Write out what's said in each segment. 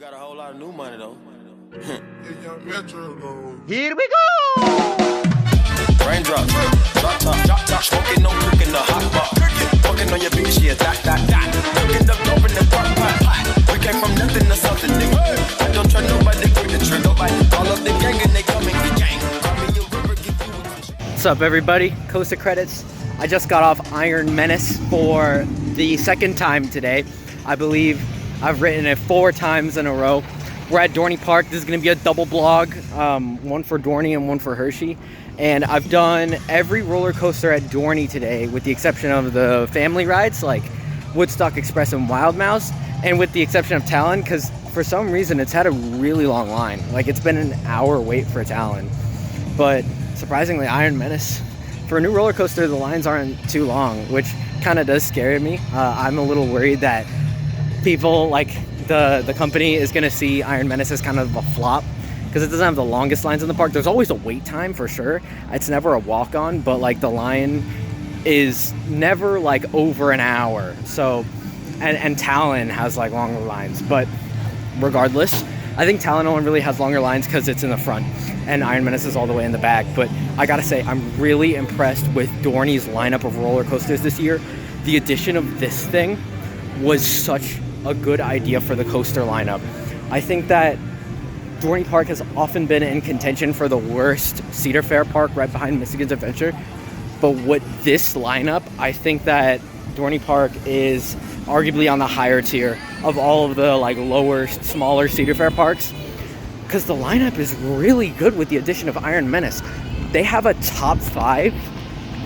got a whole lot of new money though. Here we go! Raindrops, drop top, smoking, no cooking, the hot pot. Walking on your bitch, yeah, that. Cooking up dope in the pot. We came from nothing to something, nigga. I don't trust nobody, quick to trigger. Call up the gang and they come and get gang. Call me a river, give you a... What's up, everybody? Costa Credits. I just got off Iron Menace for the second time today. I believe I've written it 4 times in a row. We're at Dorney Park. This is going to be a double blog, one for Dorney and one for Hershey. And I've done every roller coaster at Dorney today, with the exception of the family rides like Woodstock Express and Wild Mouse, and with the exception of Talon, because for some reason it's had a really long line. Like, it's been an hour wait for Talon. But surprisingly, Iron Menace, for a new roller coaster, the lines aren't too long, which kind of does scare me. I'm a little worried that people, like the company, is going to see Iron Menace as kind of a flop, because it doesn't have the longest lines in the park. There's always a wait time for sure. It's never a walk-on, but like the line is never like over an hour. So, and Talon has like longer lines, but regardless, I think Talon only really has longer lines because it's in the front, and Iron Menace is all the way in the back. But I gotta say, I'm really impressed with Dorney's lineup of roller coasters this year. The addition of this thing was such a good idea for the coaster lineup. I think that Dorney Park has often been in contention for the worst Cedar Fair park, right behind Michigan's Adventure. But with this lineup, I think that Dorney Park is arguably on the higher tier of all of the like lower, smaller Cedar Fair parks, because the lineup is really good with the addition of Iron Menace. They have a top 5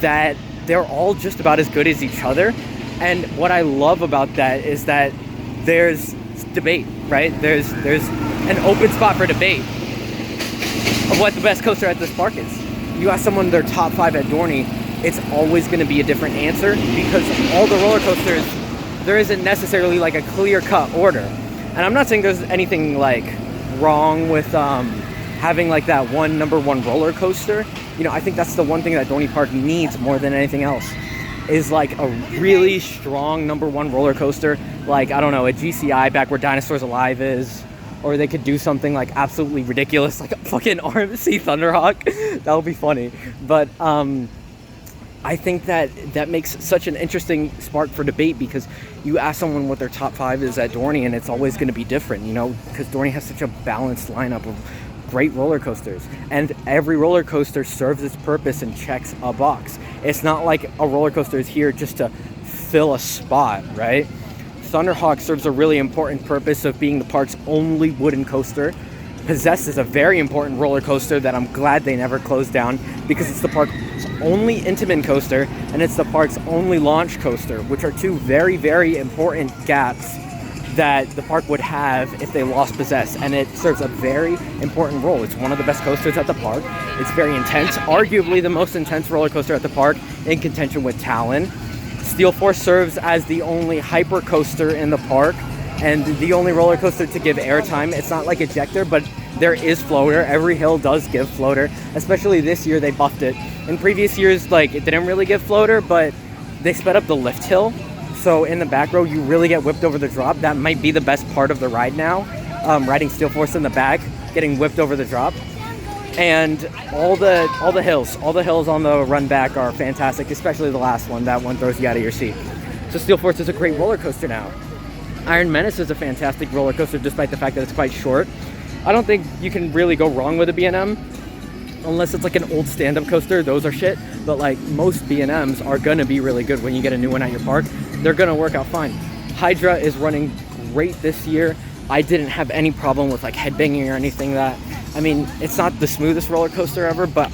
that they're all just about as good as each other. And what I love about that is that there's debate, right? There's an open spot for debate of what the best coaster at this park is. You ask someone their top 5 at Dorney, it's always going to be a different answer, because all the roller coasters, there isn't necessarily like a clear-cut order. And I'm not saying there's anything like wrong with having like that one number 1 roller coaster. You know, I think that's the one thing that Dorney Park needs more than anything else, is like a really strong number 1 roller coaster, like, I don't know, a GCI back where Dinosaurs Alive is, or they could do something like absolutely ridiculous, like a fucking RMC Thunderhawk. That would be funny. But I think that makes such an interesting spark for debate, because you ask someone what their top 5 is at Dorney, and it's always going to be different, you know, because Dorney has such a balanced lineup of great roller coasters, and every roller coaster serves its purpose and checks a box. It's not like a roller coaster is here just to fill a spot, right? Thunderhawk serves a really important purpose of being the park's only wooden coaster. Possessed is a very important roller coaster that I'm glad they never closed down, because it's the park's only Intamin coaster, and it's the park's only launch coaster, which are 2 very, very important gaps that the park would have if they lost Possessed, and it serves a very important role. It's one of the best coasters at the park. It's very intense, arguably the most intense roller coaster at the park, in contention with Talon. Steel Force serves as the only hyper coaster in the park, and the only roller coaster to give airtime. It's not like Ejector, but there is floater. Every hill does give floater, especially this year they buffed it. In previous years, like, it didn't really give floater, but they sped up the lift hill. So in the back row, you really get whipped over the drop. That might be the best part of the ride now, riding Steel Force in the back, getting whipped over the drop. And all the hills on the run back are fantastic, especially the last one. That one throws you out of your seat. So Steel Force is a great roller coaster now. Iron Menace is a fantastic roller coaster, despite the fact that it's quite short. I don't think you can really go wrong with a B&M, unless it's like an old stand-up coaster. Those are shit. But like, most B&Ms are gonna be really good when you get a new one at your park. They're gonna work out fine. Hydra is running great this year. I didn't have any problem with like headbanging or anything. That, I mean, it's not the smoothest roller coaster ever, but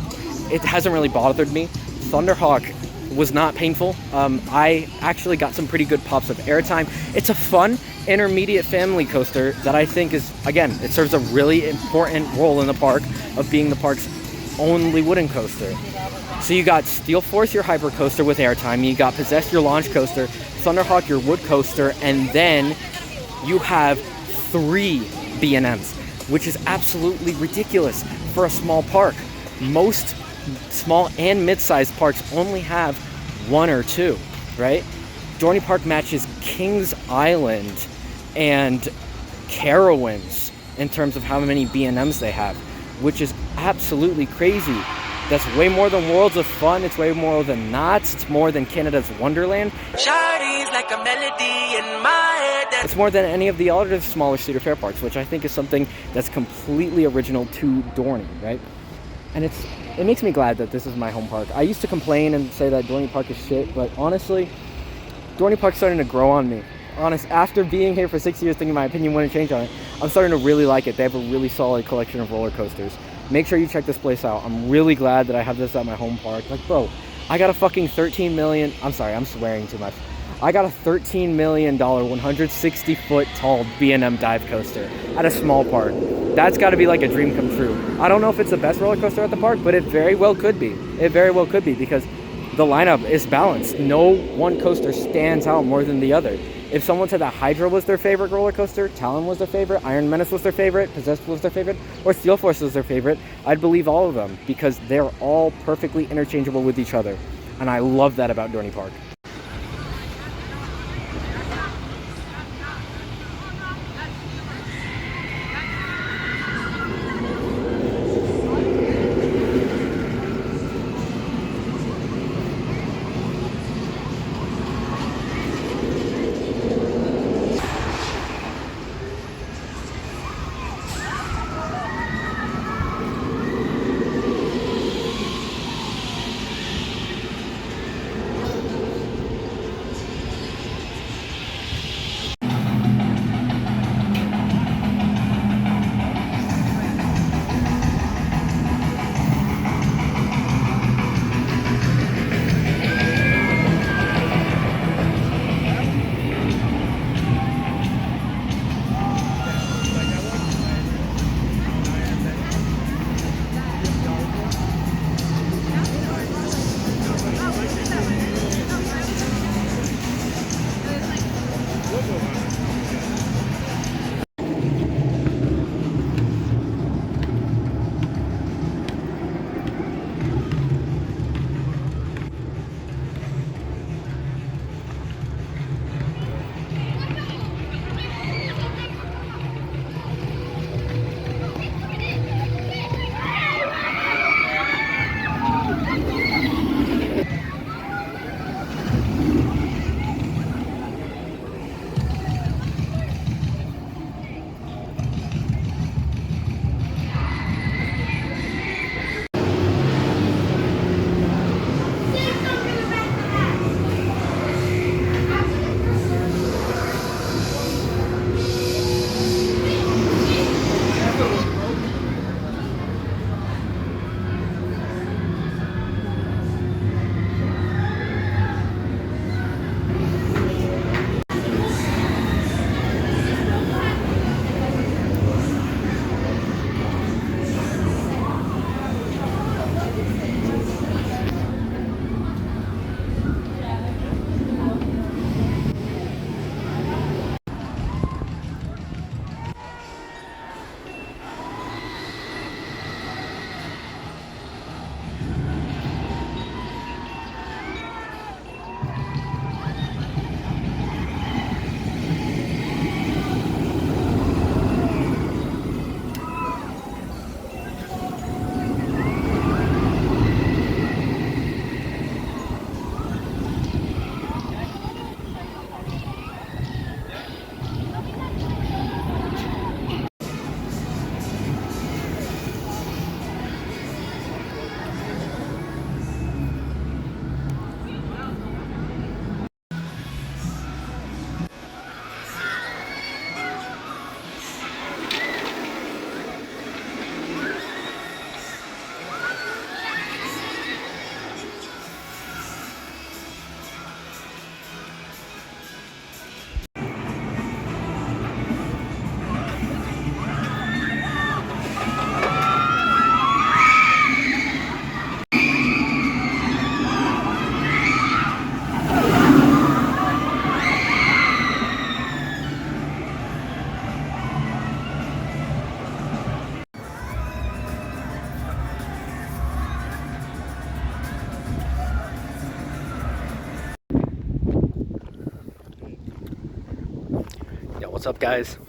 it hasn't really bothered me. Thunderhawk was not painful. I actually got some pretty good pops of airtime. It's a fun intermediate family coaster that I think is, again, it serves a really important role in the park of being the park's only wooden coaster. So you got Steel Force, your hyper coaster with airtime. You got Possessed, your launch coaster. Thunderhawk, your wood coaster. And then you have 3 B&Ms, which is absolutely ridiculous for a small park. Most small and mid-sized parks only have 1 or 2, right? Dorney Park matches Kings Island and Carowinds in terms of how many B&Ms they have, which is absolutely crazy. That's way more than Worlds of Fun. It's way more than Knott's. It's more than Canada's Wonderland. Like a melody in my head. It's more than any of the other smaller Cedar Fair parks, which I think is something that's completely original to Dorney, right? And it makes me glad that this is my home park. I used to complain and say that Dorney Park is shit, but honestly, Dorney Park's starting to grow on me. After being here for 6 years, thinking my opinion wouldn't change on it, I'm starting to really like it. They have a really solid collection of roller coasters. Make sure you check this place out. I'm really glad that I have this at my home park. Like, bro, I got a fucking $13 million. I'm sorry, I'm swearing too much. I got a $13 million, 160-foot tall B&M dive coaster at a small park. That's got to be like a dream come true. I don't know if it's the best roller coaster at the park, but it very well could be. It very well could be because the lineup is balanced. No one coaster stands out more than the other. If someone said that Hydra was their favorite roller coaster, Talon was their favorite, Iron Menace was their favorite, Possessed was their favorite, or Steel Force was their favorite, I'd believe all of them because they're all perfectly interchangeable with each other. And I love that about Dorney Park. What's up, guys?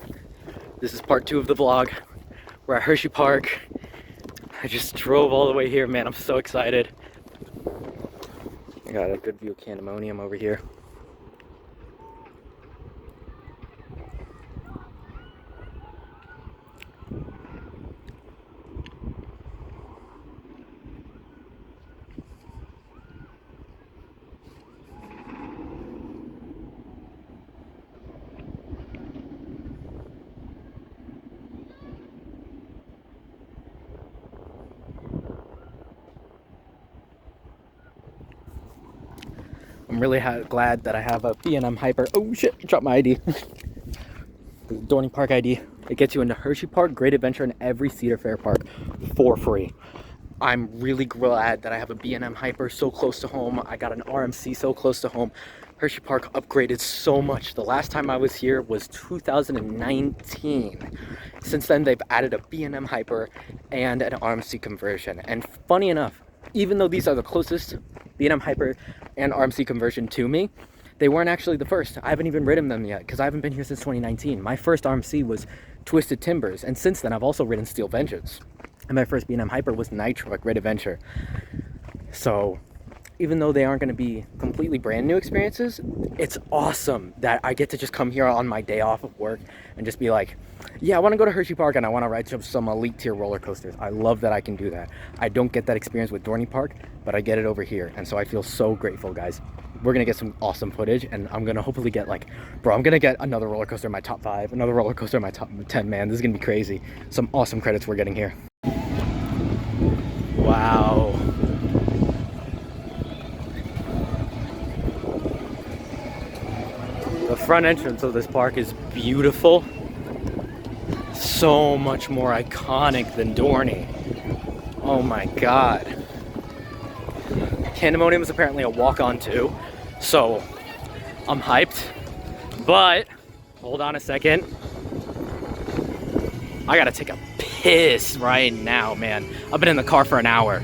This is part 2 of the vlog. We're at Hersheypark. I just drove all the way here, man. I'm so excited. I got a good view of Candemonium over here. I'm really glad that I have a B&M Hyper. Oh shit, dropped my ID. The Dorney Park ID. It gets you into Hersheypark, Great Adventure, and every Cedar Fair park for free. I'm really glad that I have a B&M Hyper so close to home. I got an RMC so close to home. Hersheypark upgraded so much. The last time I was here was 2019. Since then, they've added a B&M Hyper and an RMC conversion. And funny enough, even though these are the closest B&M Hyper and RMC conversion to me, they weren't actually the first. I haven't even ridden them yet because I haven't been here since 2019. My first RMC was Twisted Timbers, and since then I've also ridden Steel Vengeance. And my first B&M Hyper was Nitro at Great Adventure. So even though they aren't going to be completely brand new experiences, it's awesome that I get to just come here on my day off of work and just be like, yeah, I want to go to Hersheypark and I want to ride some elite tier roller coasters. I love that I can do that. I don't get that experience with Dorney Park, but I get it over here. And so I feel so grateful, guys. We're going to get some awesome footage, and I'm going to hopefully get I'm going to get another roller coaster in my top 5, another roller coaster in my top 10, man. This is going to be crazy. Some awesome credits we're getting here. Wow. The front entrance of this park is beautiful. So much more iconic than Dorney. Oh my god. Candemonium is apparently a walk-on too, so I'm hyped. But hold on a second. I gotta take a piss right now, man. I've been in the car for an hour.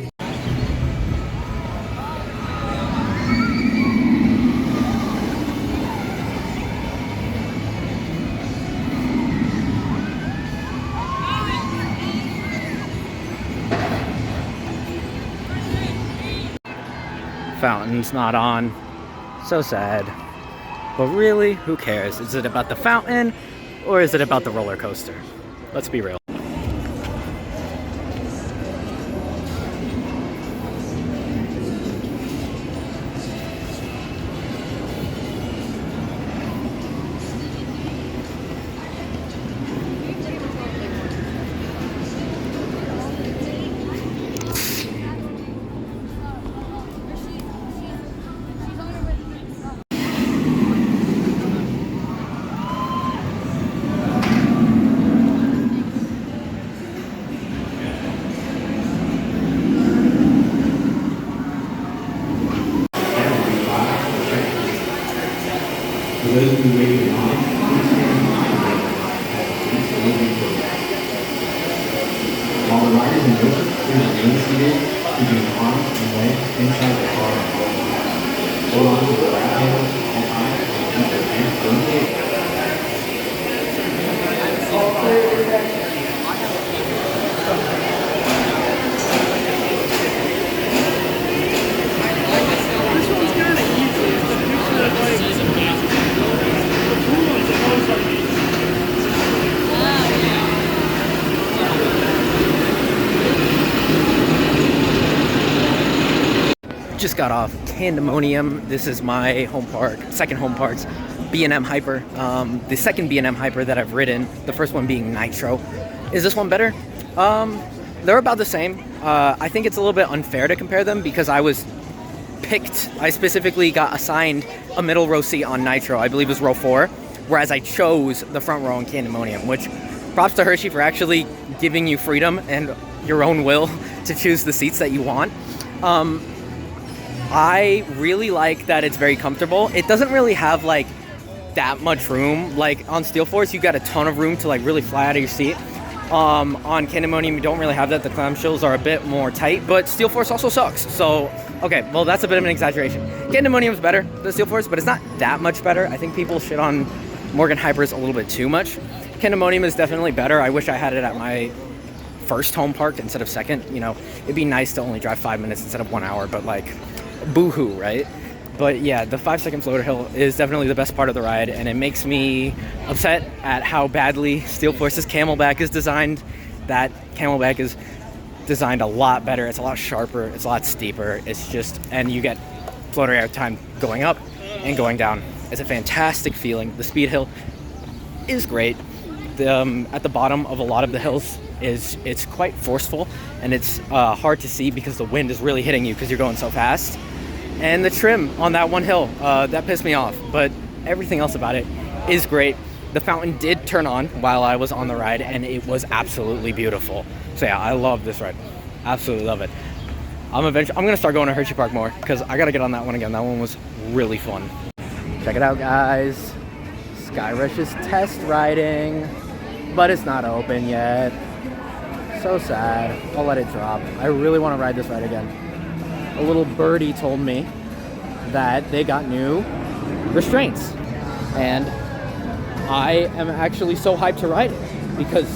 Fountain's not on. So sad. But really, who cares? Is it about the fountain or is it about the roller coaster? Let's be real. For those of you waiting in line, please stand in line as the police are moving forward. While the riders in motion, please remain seated, keeping arms and legs inside the car and hold on. Hold on to the grab handles at all times and keep your hands firmly engaged. Just got off Candemonium. This is my home park, second home park's B&M Hyper. The second B&M Hyper that I've ridden, the first one being Nitro. Is this one better? They're about the same. I think it's a little bit unfair to compare them because I specifically got assigned a middle row seat on Nitro. I believe it was row 4, whereas I chose the front row on Candemonium, which props to Hershey for actually giving you freedom and your own will to choose the seats that you want. I really like that it's very comfortable. It doesn't really have like that much room. Like on Steel Force, you got a ton of room to like really fly out of your seat. On Candemonium, you don't really have that. The clamshells are a bit more tight, but Steel Force also sucks. So, okay, well, that's a bit of an exaggeration. Candemonium's better than Steel Force, but it's not that much better. I think people shit on Morgan Hypers a little bit too much. Pandemonium is definitely better. I wish I had it at my first home park instead of second. You know, it'd be nice to only drive 5 minutes instead of 1 hour, but like, boo-hoo, right? But yeah, the 5-second floater hill is definitely the best part of the ride, and it makes me upset at how badly Steel Force's Camelback is designed. That Camelback is designed a lot better. It's a lot sharper. It's a lot steeper. It's just, and you get floater air time going up and going down. It's a fantastic feeling. The speed hill is great. At the bottom of a lot of the hills it's quite forceful, and it's hard to see because the wind is really hitting you because you're going so fast. And the trim on that one hill, that pissed me off, but everything else about it is great. The fountain did turn on while I was on the ride, and it was absolutely beautiful. So yeah, I love this ride. Absolutely love it. I'm gonna start going to Hersheypark more because I gotta get on that one again. That one was really fun. Check it out, guys. Skyrush is test riding, but it's not open yet. So sad. I'll let it drop. I really want to ride this ride again. A little birdie told me that they got new restraints, and I am actually so hyped to ride it because,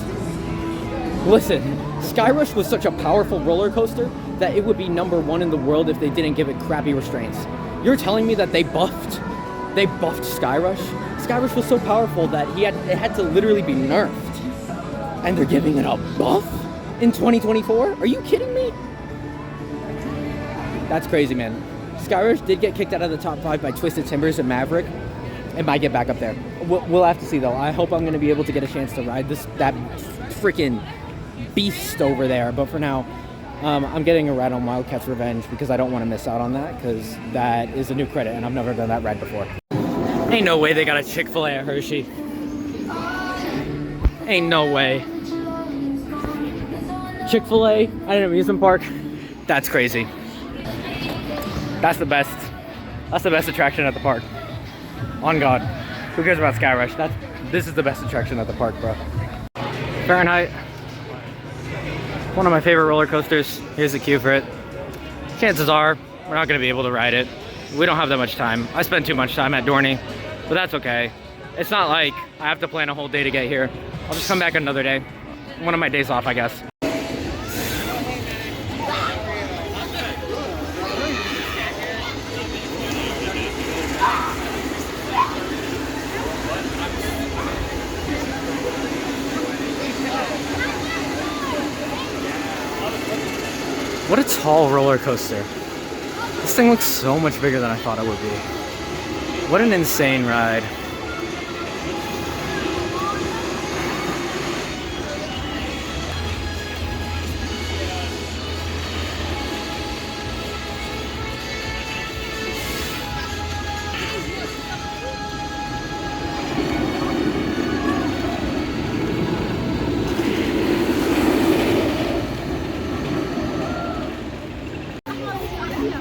listen, Skyrush was such a powerful roller coaster that it would be #1 in the world if they didn't give it crappy restraints. You're telling me that they buffed Skyrush? Skyrush was so powerful that it had to literally be nerfed, and they're giving it a buff in 2024? Are you kidding me? That's crazy, man. Skyrush did get kicked out of the top 5 by Twisted Timbers and Maverick. It might get back up there. We'll have to see, though. I hope I'm going to be able to get a chance to ride that freaking beast over there. But for now, I'm getting a ride on Wildcat's Revenge because I don't want to miss out on that, because that is a new credit, and I've never done that ride before. Ain't no way they got a Chick-fil-A at Hershey. Ain't no way. Chick-fil-A at an amusement park? That's crazy. That's the best. That's the best attraction at the park. On God. Who cares about Skyrush? This is the best attraction at the park, bro. Fahrenheit. One of my favorite roller coasters. Here's the queue for it. Chances are we're not going to be able to ride it. We don't have that much time. I spent too much time at Dorney, but that's okay. It's not like I have to plan a whole day to get here. I'll just come back another day. One of my days off, I guess. What a tall roller coaster. This thing looks so much bigger than I thought it would be. What an insane ride.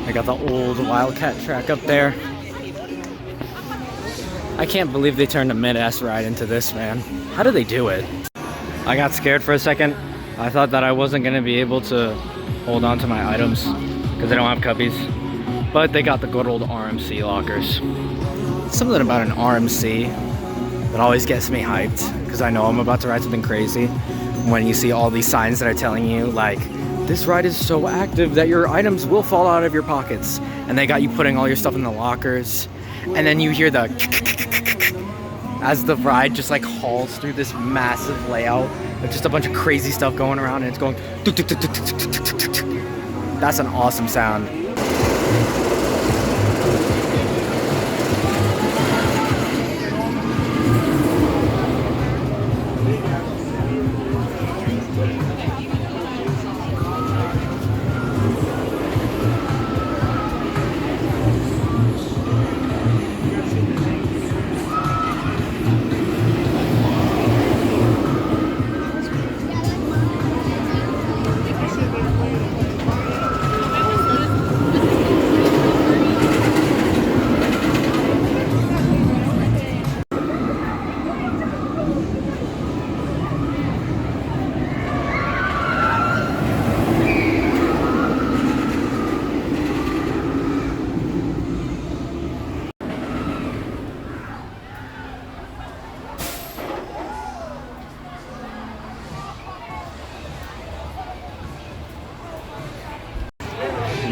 I got the old Wildcat track up there. I can't believe they turned a mid-S ride into this, man. How do they do it? I got scared for a second. I thought that I wasn't going to be able to hold on to my items because they don't have cubbies. But they got the good old RMC lockers. Something about an RMC that always gets me hyped because I know I'm about to ride something crazy. When you see all these signs that are telling you, like, this ride is so active that your items will fall out of your pockets. And they got you putting all your stuff in the lockers. And then you hear the as the ride just like hauls through this massive layout with just a bunch of crazy stuff going around, and it's going. That's an awesome sound.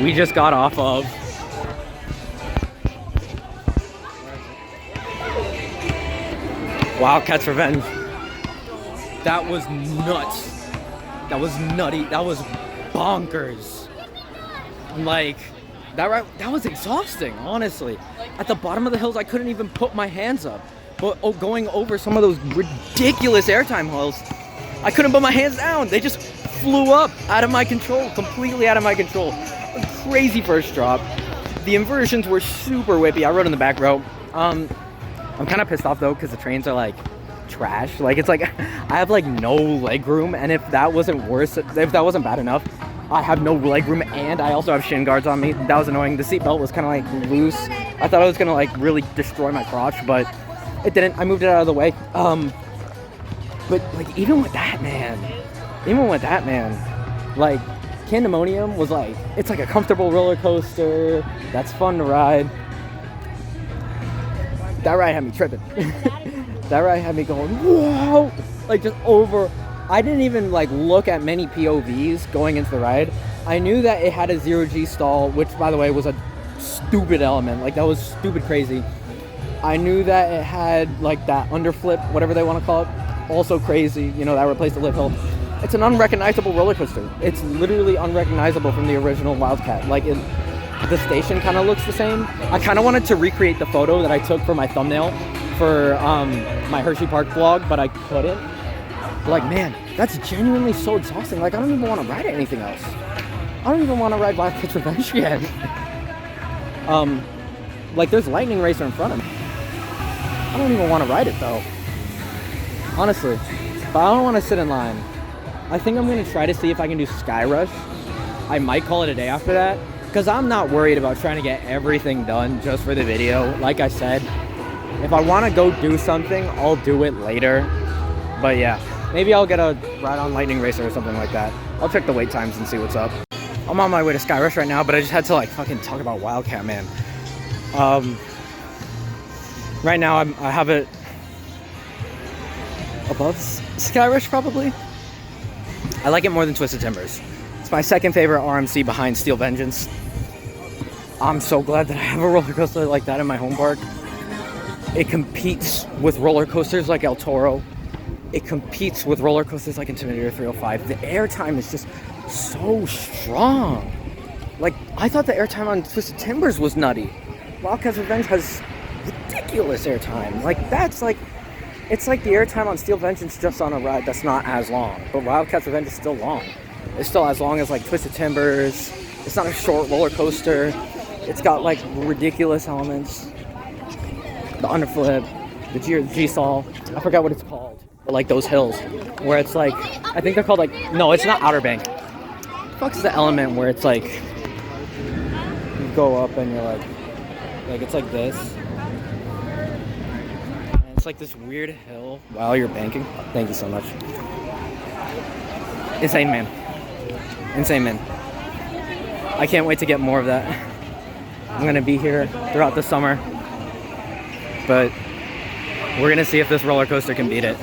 we just got off of Wildcat's Revenge. That was nuts. That was nutty. That was bonkers. Like, that was exhausting, honestly. At the bottom of the hills, I couldn't even put my hands up. But going over some of those ridiculous airtime hills, I couldn't put my hands down. They just flew up out of my control, completely out of my control. A crazy first drop. The inversions were super whippy. I rode in the back row. I'm kind of pissed off though, because the trains are like trash. Like, it's like I have like no leg room, and if that wasn't worse, if that wasn't bad enough, I have no leg room, and I also have shin guards on me. That was annoying. The seatbelt was kind of like loose. I thought it was gonna like really destroy my crotch, but it didn't. I moved it out of the way. But like even with that, man, like Candemonium was like, it's like a comfortable roller coaster. That's fun to ride. That ride had me tripping. That ride had me going, whoa! Like just over. I didn't even like look at many POVs going into the ride. I knew that it had a 0G stall, which by the way was a stupid element. Like that was stupid crazy. I knew that it had like that underflip, whatever they want to call it. Also crazy, you know, that replaced the lip hill. It's an unrecognizable roller coaster. It's literally unrecognizable from the original Wildcat. Like the station kind of looks the same. I kind of wanted to recreate the photo that I took for my thumbnail for my Hersheypark vlog, but I couldn't. Like, man, that's genuinely so exhausting. Like, I don't even want to ride anything else. I don't even want to ride Wildcat's Revenge yet. Like, there's Lightning Racer in front of me. I don't even want to ride it, though. Honestly. But I don't want to sit in line. I think I'm going to try to see if I can do Skyrush. I might call it a day after that. Because I'm not worried about trying to get everything done just for the video. Like I said, if I want to go do something, I'll do it later. But yeah. Maybe I'll get a ride on Lightning Racer or something like that. I'll check the wait times and see what's up. I'm on my way to Skyrush right now, but I just had to like fucking talk about Wildcat, man. Right now I have it above Skyrush probably. I like it more than Twisted Timbers. It's my second favorite RMC behind Steel Vengeance. I'm so glad that I have a roller coaster like that in my home park. It competes with roller coasters like El Toro. It competes with roller coasters like Intimidator 305. The airtime is just so strong. Like, I thought the airtime on Twisted Timbers was nutty. Wildcat's Revenge has ridiculous airtime. Like, that's like, it's like the airtime on Steel Vengeance just on a ride that's not as long. But Wildcat's Revenge is still long. It's still as long as like Twisted Timbers. It's not a short roller coaster. It's got like ridiculous elements. The underflip, the G-Saw, I forgot what it's called. But like those hills where it's like, I think they're called like, no, it's not Outer Bank. What the fuck's the element where it's like, you go up and you're like it's like this. And it's like this weird hill while you're banking. Thank you so much. Insane, man. Insane, man. I can't wait to get more of that. I'm going to be here throughout the summer. But we're going to see if this roller coaster can beat it.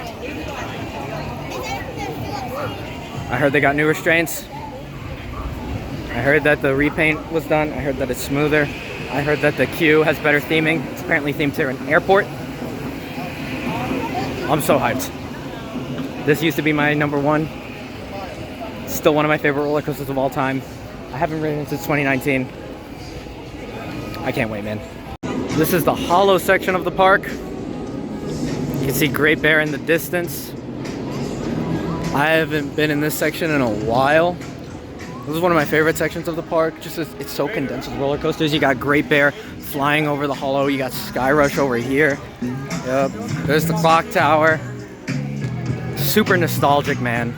I heard they got new restraints. I heard that the repaint was done. I heard that it's smoother. I heard that the queue has better theming. It's apparently themed to an airport. I'm so hyped. This used to be my number one. Still one of my favorite roller coasters of all time. I haven't ridden it since 2019. I can't wait, man. This is the hollow section of the park. You can see Great Bear in the distance. I haven't been in this section in a while. This is one of my favorite sections of the park. Just it's so condensed with roller coasters. You got Great Bear flying over the hollow. You got Skyrush over here. Yep. There's the clock tower. Super nostalgic, man.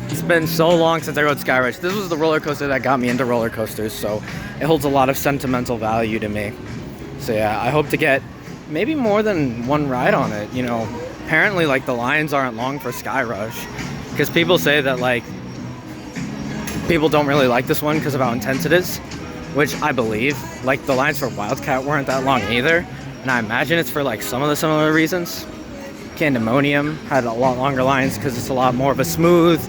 It's been so long since I rode Skyrush. This was the roller coaster that got me into roller coasters, so it holds a lot of sentimental value to me. So yeah, I hope to get maybe more than one ride on it. You know, apparently like the lines aren't long for Skyrush, because people say that like people don't really like this one because of how intense it is, which I believe. Like the lines for Wildcat weren't that long either, and I imagine it's for like some of the similar reasons. Candemonium had a lot longer lines because it's a lot more of a smooth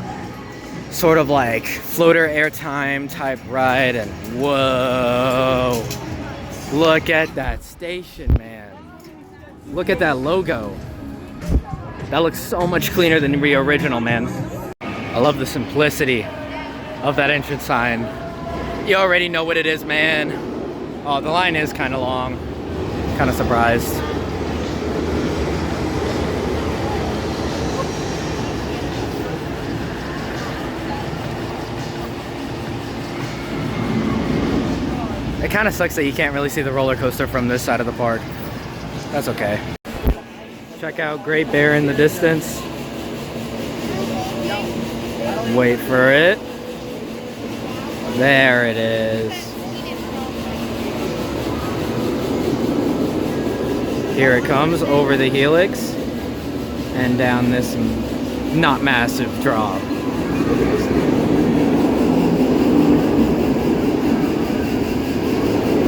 sort of like floater airtime type ride, and whoa, look at that station, man. Look at that logo. That looks so much cleaner than the original, man. I love the simplicity of that entrance sign. You already know what it is, man. Oh, the line is kind of long. Kind of surprised. It kind of sucks that you can't really see the roller coaster from this side of the park. That's okay. Check out Great Bear in the distance. Wait for it. There it is. Here it comes over the helix and down this not massive drop.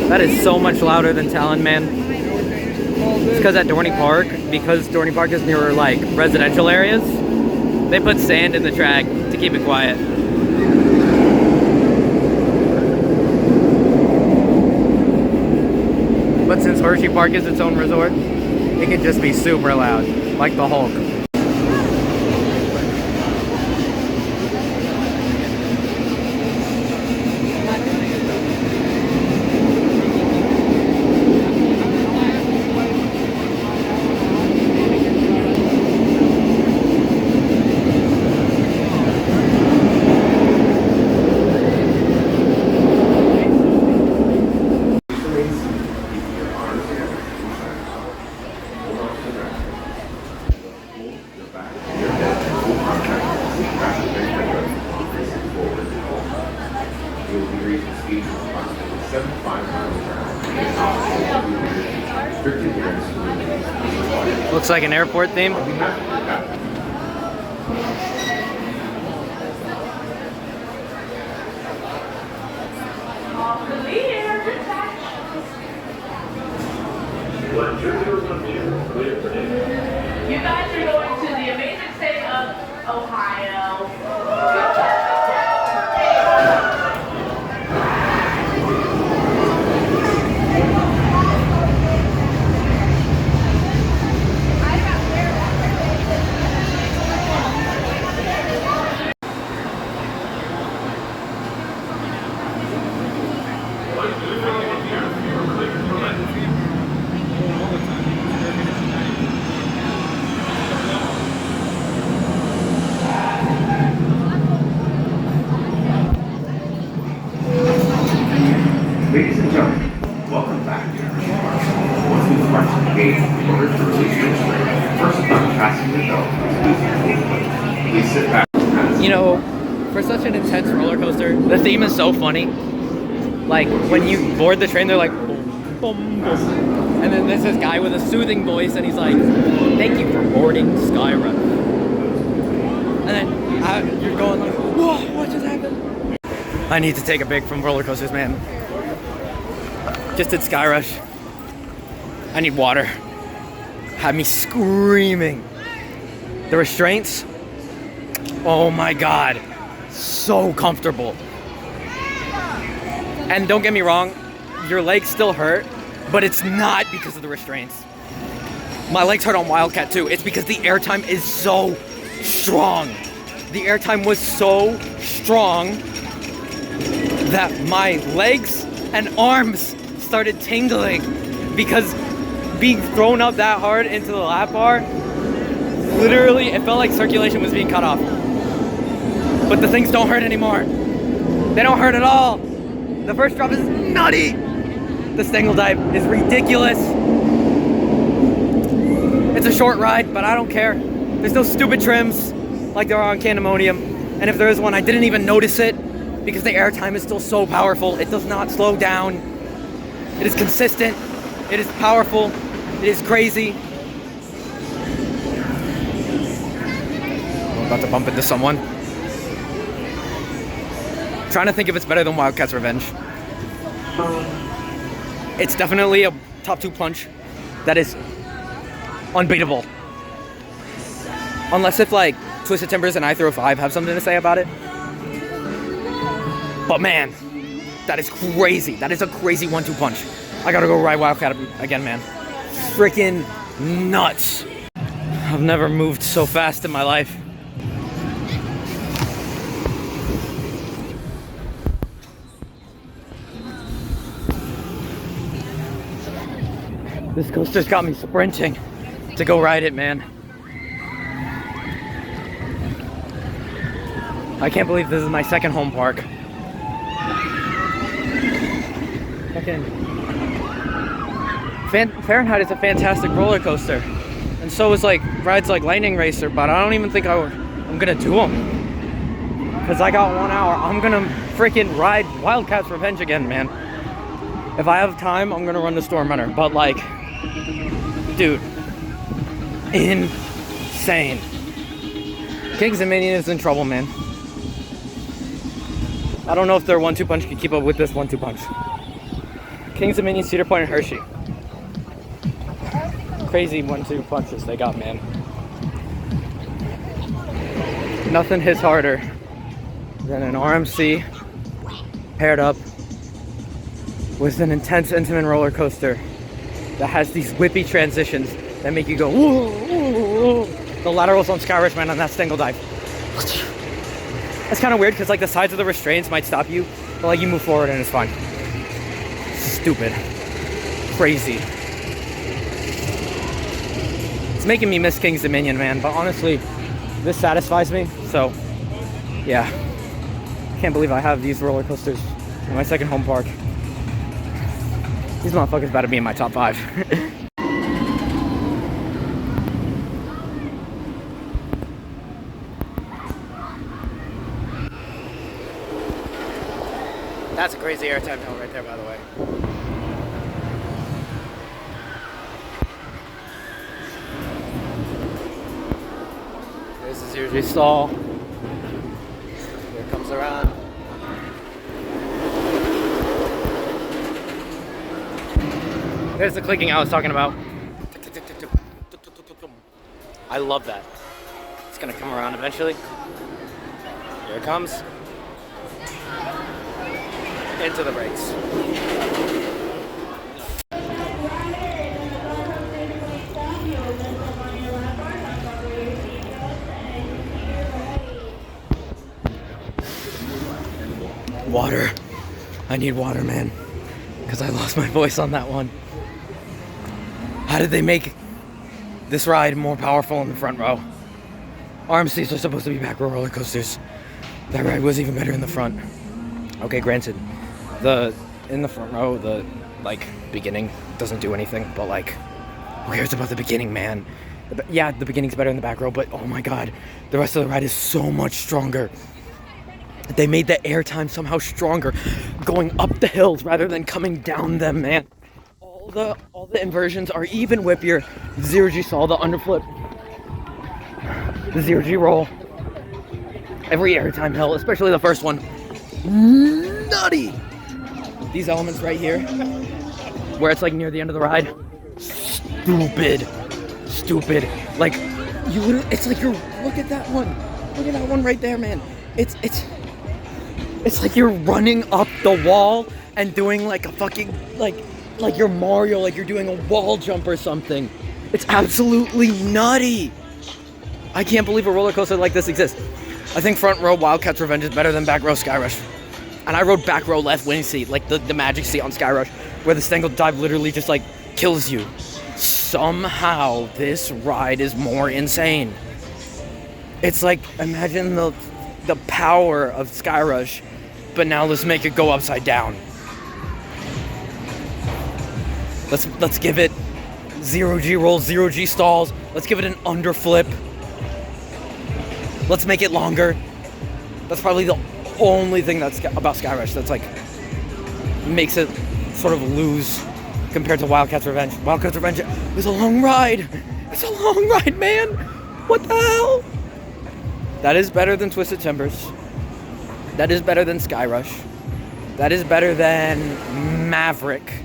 That is so much louder than Talon, man. It's because at Dorney Park, because Dorney Park is near like residential areas, they put sand in the track to keep it quiet. But since Hersheypark is its own resort, it can just be super loud, like the Hulk. Looks like an airport theme. You guys are going to the amazing state of Ohio. Ladies and gentlemen, welcome back to Hersheypark. Once we've marched the gate in order to release your train, first time passing the bell, please sit back. You know, for such an intense roller coaster, the theme is so funny. Like, when you board the train, they're like, boom, boom, boom. And then there's this guy with a soothing voice, and he's like, thank you for boarding Skyrush. And then you're going like, whoa, what just happened? I need to take a break from roller coasters, man. Just did Skyrush. I need water. Had me screaming. The restraints, oh my God, so comfortable. And don't get me wrong, your legs still hurt, but it's not because of the restraints. My legs hurt on Wildcat too. It's because the airtime is so strong. The airtime was so strong that my legs and arms started tingling because being thrown up that hard into the lap bar, literally, it felt like circulation was being cut off. But the things don't hurt anymore. They don't hurt at all. The first drop is nutty. The Stangle dive is ridiculous. It's a short ride, but I don't care. There's no stupid trims like there are on Candemonium. And if there is one, I didn't even notice it because the airtime is still so powerful. It does not slow down. It is consistent. It is powerful. It is crazy. I'm about to bump into someone. Trying to think if it's better than Wildcat's Revenge. It's definitely a top 2 plunge that is unbeatable. Unless if like Twisted Timbers and I Throw 5 have something to say about it. But man, that is crazy. That is a crazy 1-2 punch. I gotta go ride Wildcat again, man. Freaking nuts. I've never moved so fast in my life. This coaster's got me sprinting to go ride it, man. I can't believe this is my second home park. Fucking Fahrenheit is a fantastic roller coaster, and so is like rides like Lightning Racer. But I don't even think I'm gonna do them because I got 1 hour. I'm gonna freaking ride Wildcat's Revenge again, man. If I have time, I'm gonna run the Storm Runner. But like, dude, insane. Kings and Minion is in trouble, man. I don't know if their 1-2 punch can keep up with this 1-2 punch. Kings and Minion, Cedar Point, and Hershey. Crazy 1-2 punches they got, man. Nothing hits harder than an RMC paired up with an intense, intimate roller coaster that has these whippy transitions that make you go, whoa, whoa, whoa. The laterals on Skyrush, man, on that single dive. That's kind of weird because like the sides of the restraints might stop you, but like you move forward and it's fine. Stupid. Crazy. It's making me miss King's Dominion, man, but honestly, this satisfies me, so yeah. Can't believe I have these roller coasters in my second home park. These motherfuckers about to be in my top 5. That's a crazy airtime hill right there, by the way. There's the 0G stall. Here it comes around. There's the clicking I was talking about. I love that. It's gonna come around eventually. Here it comes. Into the brakes. Water. I need water, man. Because I lost my voice on that one. How did they make this ride more powerful in the front row? RMCs are supposed to be back row roller coasters. That ride was even better in the front. Okay, granted, in the front row, the like beginning doesn't do anything, but like, who cares about the beginning, man? Yeah, the beginning's better in the back row, but oh my god, the rest of the ride is so much stronger. They made the airtime somehow stronger, going up the hills rather than coming down them, man. All the inversions are even whippier. 0G saw the underflip, the 0G roll. Every airtime hill, especially the first one, nutty. These elements right here, where it's like near the end of the ride, stupid. Like you literally, it's like you're, look at that one right there, man. It's like you're running up the wall and doing like a fucking like you're Mario, like you're doing a wall jump or something. It's absolutely nutty. I can't believe a roller coaster like this exists. I think front row Wildcat's Revenge is better than back row Skyrush. And I rode back row left wing seat, like the magic seat on Skyrush, where the single dive literally just like kills you. Somehow this ride is more insane. It's like, imagine the power of Skyrush, but now let's make it go upside down. Let's give it 0G rolls, 0G stalls. Let's give it an underflip. Let's make it longer. That's probably the only thing that's about Skyrush that's like makes it sort of lose compared to Wildcat's Revenge. Wildcat's Revenge is a long ride. It's a long ride, man. What the hell? That is better than Twisted Timbers. That is better than Skyrush. That is better than Maverick.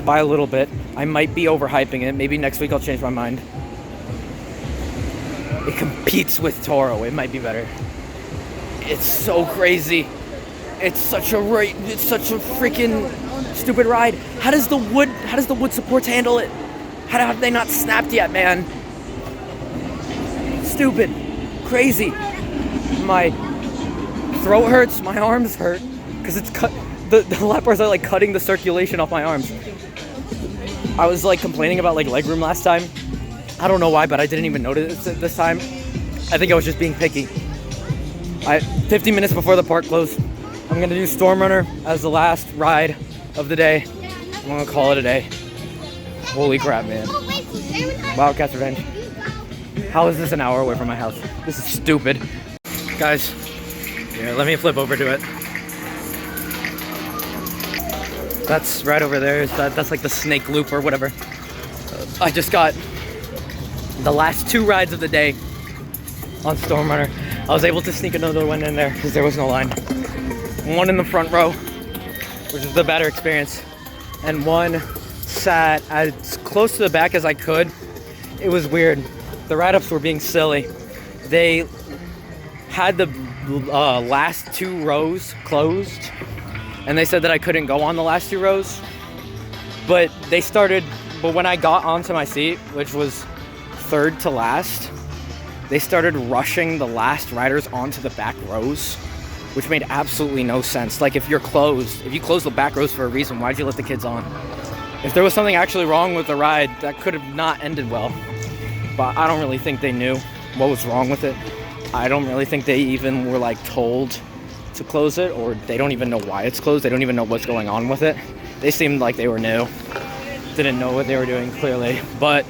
By a little bit. I might be overhyping it. Maybe next week I'll change my mind. It competes with Toro. It might be better. It's so crazy. It's such a freaking stupid ride. How does the wood supports handle it? How have they not snapped yet, man? Stupid. Crazy. My throat hurts, my arms hurt, because it's cut. The lap bars are like cutting the circulation off my arms. I was like complaining about like legroom last time. I don't know why, but I didn't even notice it this time. I think I was just being picky. 50 minutes before the park closed, I'm gonna do Storm Runner as the last ride of the day. I'm gonna call it a day. Holy crap, man. Wildcat's Revenge. How is this an hour away from my house? This is stupid. Guys, here, let me flip over to it. That's right over there. That's like the snake loop or whatever. I just got the last 2 rides of the day on Storm Runner. I was able to sneak another one in there because there was no line. One in the front row, which is the better experience, and one sat as close to the back as I could. It was weird. The ride-ups were being silly. They had the last 2 rows closed, and they said that I couldn't go on the last 2 rows. But when I got onto my seat, which was 3rd to last, they started rushing the last riders onto the back rows, which made absolutely no sense. Like, if you close the back rows for a reason, why'd you let the kids on? If there was something actually wrong with the ride, that could have not ended well. But I don't really think they knew what was wrong with it. I don't really think they even were like told to close it, or they don't even know why it's closed. They don't even know what's going on with it. They seemed like they were new. Didn't know what they were doing, clearly. But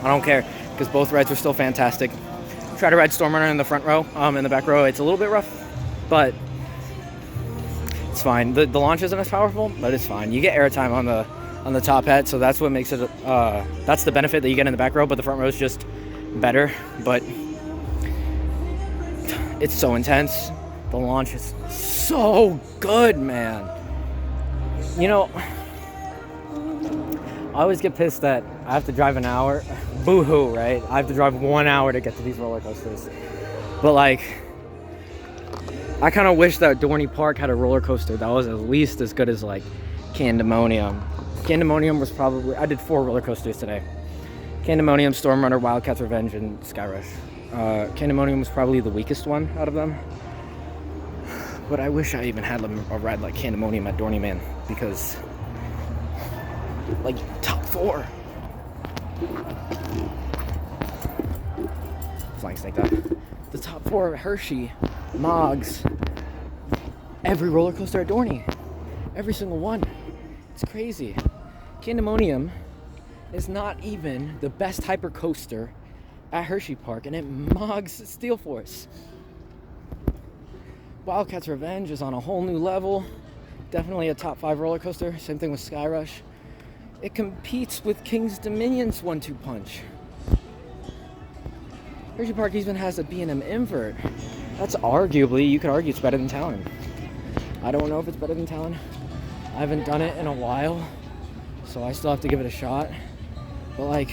I don't care, because both rides were still fantastic. Try to ride Storm Runner in the front row. In the back row, it's a little bit rough, but it's fine. The launch isn't as powerful, but it's fine. You get airtime on the top hat, so that's what makes it. That's the benefit that you get in the back row, but the front row is just better. But it's so intense. The launch is so good, man. You know, I always get pissed that I have to drive an hour. Boo-hoo, right? I have to drive 1 hour to get to these roller coasters. But like, I kind of wish that Dorney Park had a roller coaster that was at least as good as like Candemonium. Candemonium was probably, I did 4 roller coasters today. Candemonium, Storm Runner, Wildcat's Revenge, and Skyrush. Candemonium was probably the weakest one out of them. But I wish I even had a ride like Candemonium at Dorney, man, because like top 4. Flying snake dive. The top 4: Hershey, Moggs, every roller coaster at Dorney, every single one. It's crazy. Candemonium is not even the best hyper coaster at Hersheypark, and it Moggs Steel Force. Wildcat's Revenge is on a whole new level. Definitely a top 5 roller coaster. Same thing with Skyrush. It competes with King's Dominion's 1-2 punch. Hersheypark even has a B&M invert. That's arguably, you could argue it's better than Talon. I don't know if it's better than Talon. I haven't done it in a while, so I still have to give it a shot. But like,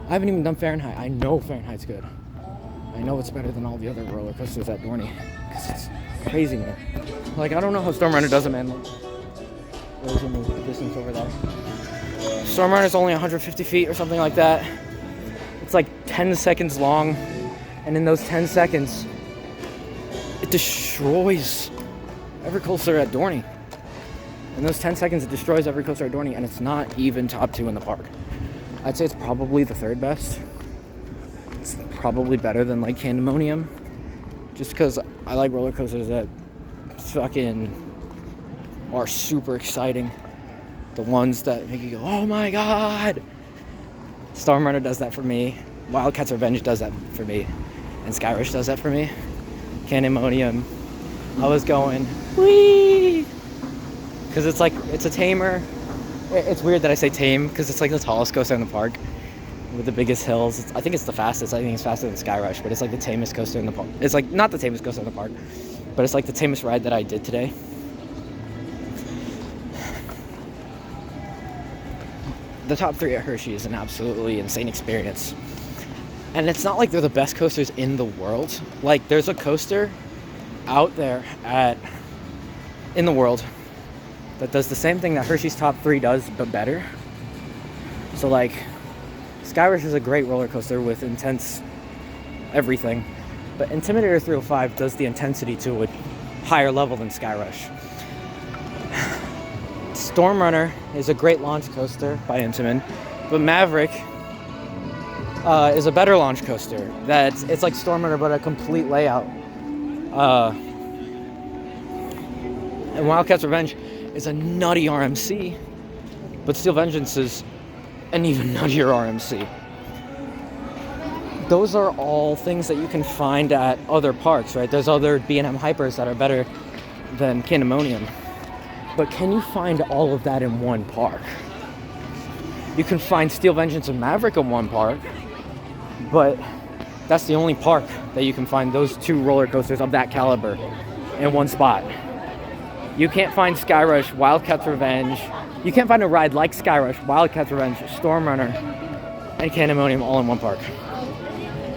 I haven't even done Fahrenheit. I know Fahrenheit's good. I know it's better than all the other roller coasters at Dorney, because it's crazy, man. Like, I don't know how Storm Runner does it, man. There's a distance over there. Storm Runner is only 150 feet or something like that. It's like 10 seconds long, and in those 10 seconds, it destroys every coaster at Dorney. In those 10 seconds, it destroys every coaster at Dorney, and it's not even top 2 in the park. I'd say it's probably the 3rd best. It's probably better than like Candemonium, just because I like roller coasters that fucking are super exciting. The ones that make you go, oh my god! Storm Runner does that for me. Wildcat's Revenge does that for me. And Skyrush does that for me. Candemonium, I was going, whee! Because it's like, it's a tamer. It's weird that I say tame, because it's like the tallest coaster in the park with the biggest hills. I think it's the fastest. I think it's faster than Skyrush, but it's like the tamest coaster in the park. It's like, not the tamest coaster in the park, but it's like the tamest ride that I did today. The top 3 at Hershey is an absolutely insane experience. And it's not like they're the best coasters in the world. Like, there's a coaster out there in the world that does the same thing that Hershey's Top 3 does, but better. So like, Skyrush is a great roller coaster with intense everything, but Intimidator 305 does the intensity to a higher level than Skyrush. Storm Runner is a great launch coaster by Intamin, but Maverick is a better launch coaster. It's like Storm Runner, but a complete layout. And Wildcat's Revenge is a nutty RMC, but Steel Vengeance is an even nuttier RMC. Those are all things that you can find at other parks, right? There's other B&M hypers that are better than Candemonium. But can you find all of that in one park? You can find Steel Vengeance and Maverick in one park, but that's the only park that you can find those two roller coasters of that caliber in one spot. You can't find Skyrush, Wildcat's Revenge. You can't find a ride like Skyrush, Wildcat's Revenge, Storm Runner, and Candemonium all in one park.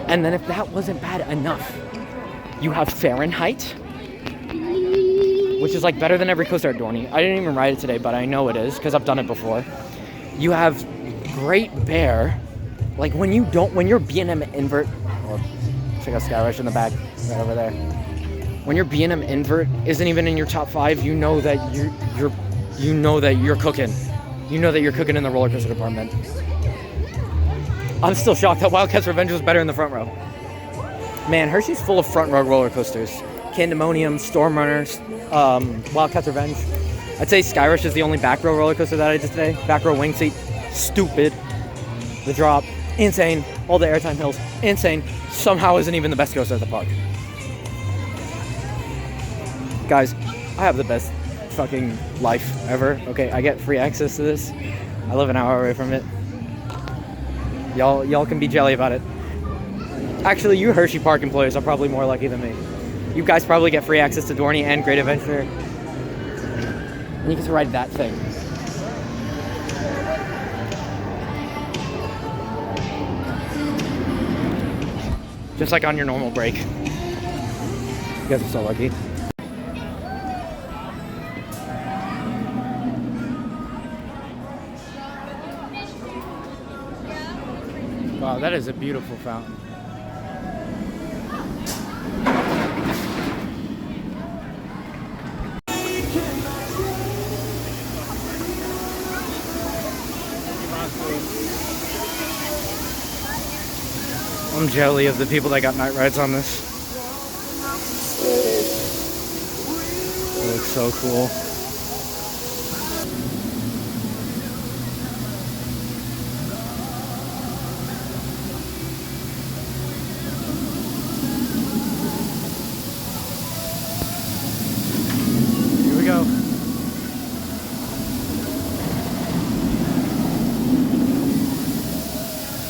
And then if that wasn't bad enough, you have Fahrenheit, which is like better than every coaster at Dorney. I didn't even ride it today, but I know it is because I've done it before. You have Great Bear, like when your B&M invert, or check out Skyrush in the back, right over there. When your B&M invert isn't even in your top 5, you know that you're cooking. You know that you're cooking in the roller coaster department. I'm still shocked that Wildcat's Revenge was better in the front row. Man, Hershey's full of front row roller coasters. Candemonium, Storm Runners, Wildcat's Revenge. I'd say Skyrush is the only back row roller coaster that I did today. Back row wing seat, stupid. The drop, insane. All the airtime hills, insane. Somehow isn't even the best coaster at the park. Guys, I have the best fucking life ever. Okay, I get free access to this. I live an hour away from it. Y'all can be jelly about it. Actually, you Hersheypark employees are probably more lucky than me. You guys probably get free access to Dorney and Great Adventure. And you get to ride that thing. Just like on your normal break. You guys are so lucky. Wow, that is a beautiful fountain. I'm jelly of the people that got night rides on this. It looks so cool. Here we go.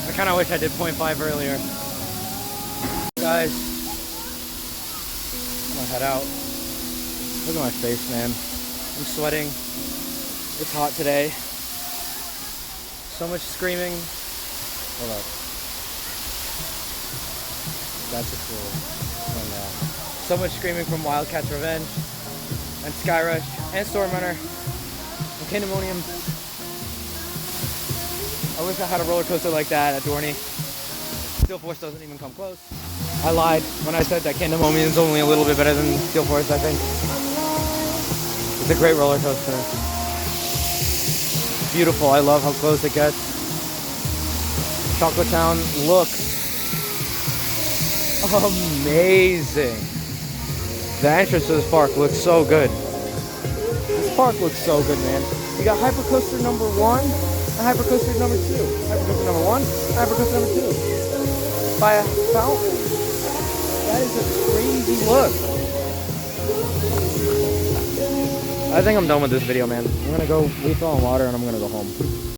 I kind of wish I did 0.5 earlier. Guys, I'm gonna head out. Look at my face, man. I'm sweating. It's hot today. So much screaming. Hold up. That's a cool one now. So much screaming from Wildcat's Revenge and Skyrush and Storm Runner and Candemonium. I wish I had a roller coaster like that at Dorney. Steel Force doesn't even come close. I lied when I said that Candemonium is only a little bit better than Steel Force, I think. It's a great roller coaster. It's beautiful. I love how close it gets. Chocolate Town looks amazing. The entrance to this park looks so good. This park looks so good, man. You got Hypercoaster number 1 and Hypercoaster number 2. Hypercoaster number 1 and Hypercoaster number 2. By a fountain. That is a crazy look. I think I'm done with this video, man. I'm gonna go refill on water and I'm gonna go home.